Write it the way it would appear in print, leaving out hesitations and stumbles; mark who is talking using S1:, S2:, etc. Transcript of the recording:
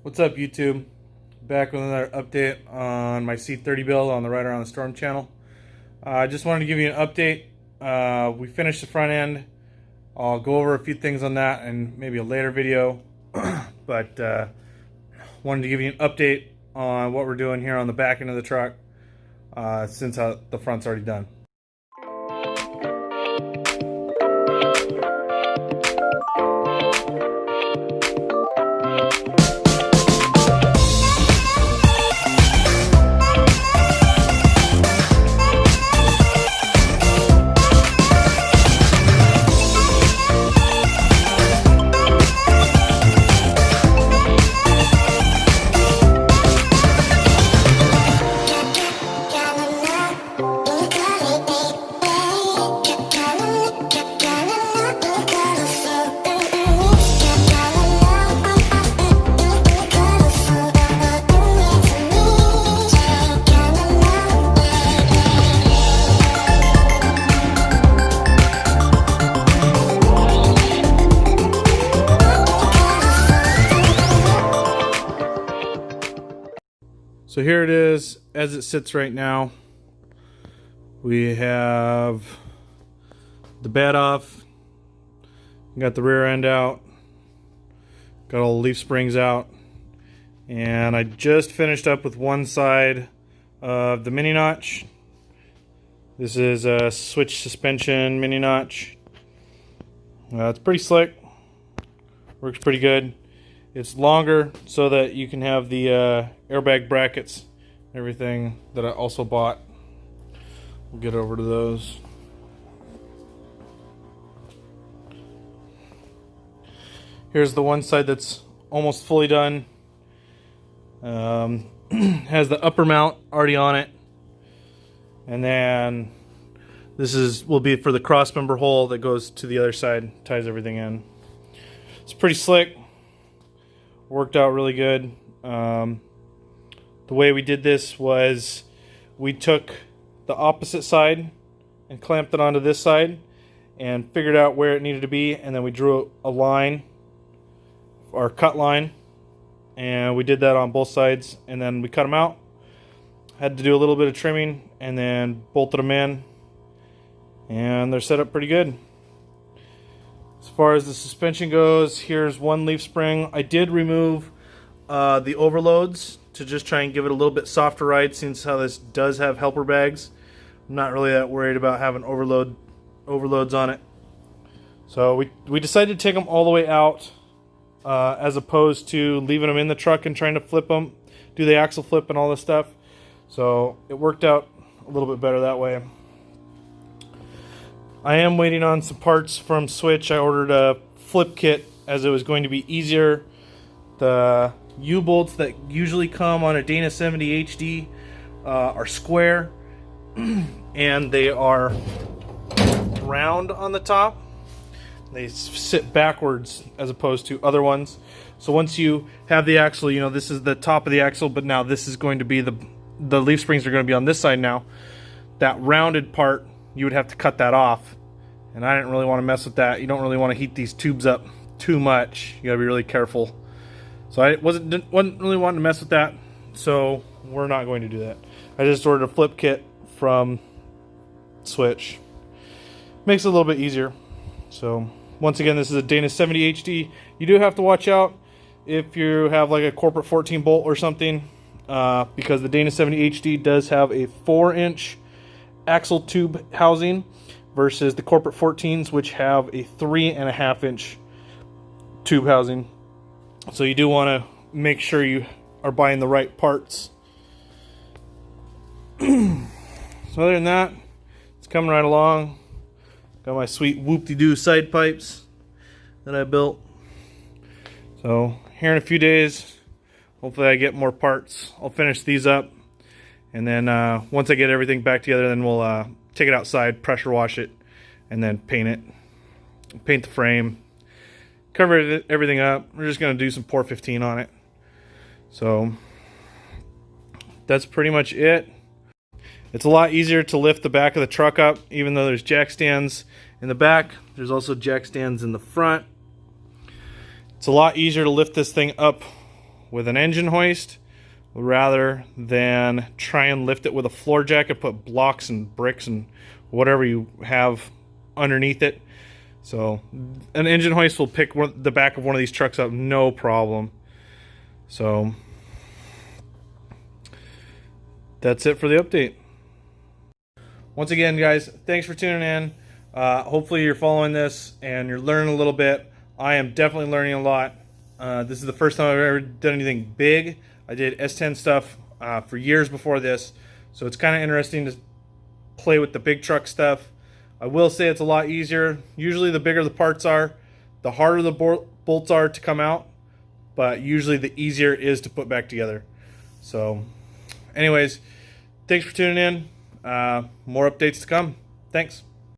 S1: What's up, YouTube? Back with another update on my C30 build on the Right Around the Storm channel. I just wanted to give you an update. We finished the front end. I'll go over a few things on that and maybe a later video. But wanted to give you an update on what we're doing here on the back end of the truck since the front's already done. So here it is as it sits right now. We have the bed off, got the rear end out, got all the leaf springs out, and I just finished up with one side of the mini notch. This is a switch suspension mini notch. It's pretty slick, works pretty good. It's longer so that you can have the airbag brackets and everything that I also bought. We'll get over to those. Here's the one side that's almost fully done. Has the upper mount already on it. And then this will be for the cross member hole that goes to the other side, ties everything in. It's pretty slick. Worked out really good. The way we did this was we took the opposite side and clamped it onto this side and figured out where it needed to be, and then we drew a line, or cut line, and we did that on both sides, and then we cut them out. Had to do a little bit of trimming and then bolted them in, and they're set up pretty good. As far as the suspension goes, here's one leaf spring. I did remove the overloads to just try and give it a little bit softer ride, since how this does have helper bags. I'm not really that worried about having overloads on it. So we decided to take them all the way out as opposed to leaving them in the truck and trying to flip them, do the axle flip and all this stuff. So it worked out a little bit better that way. I am waiting on some parts from Switch. I ordered a flip kit as it was going to be easier. The U-bolts that usually come on a Dana 70 HD are square and they are round on the top. They sit backwards as opposed to other ones. So once you have the axle, you know, this is the top of the axle, but now this is going to be the leaf springs are going to be on this side now. That rounded part, you would have to cut that off, and I didn't really want to mess with that. You don't really want to heat these tubes up too much. You gotta be really careful. So I wasn't really wanting to mess with that, so we're not going to do that. I just ordered a flip kit from Switch. Makes it a little bit easier. So once again, this is a Dana 70 HD. You do have to watch out if you have like a corporate 14 bolt or something, because the Dana 70 HD does have a 4-inch axle tube housing versus the corporate 14s, which have a 3.5-inch tube housing. So you do want to make sure you are buying the right parts. So other than that, it's coming right along. Got my sweet whoop-de-doo side pipes that I built. So here in a few days, hopefully I get more parts. I'll finish these up. And then once I get everything back together, then we'll take it outside, pressure wash it, and then paint it. Paint the frame. Cover everything up. We're just going to do some Pour 15 on it. So that's pretty much it. It's a lot easier to lift the back of the truck up, even though there's jack stands in the back. There's also jack stands in the front. It's a lot easier to lift this thing up with an engine hoist rather than try and lift it with a floor jack and put blocks and bricks and whatever you have underneath it. So an engine hoist will pick the back of one of these trucks up no problem. So that's it for the update. Once again, guys, thanks for tuning in. Hopefully you're following this and you're learning a little bit. I am definitely learning a lot. This is the first time I've ever done anything big. I did S10 stuff for years before this, so it's kind of interesting to play with the big truck stuff. I will say it's a lot easier. Usually the bigger the parts are, the harder the bolts are to come out, but usually the easier it is to put back together. So anyways, thanks for tuning in. More updates to come. Thanks.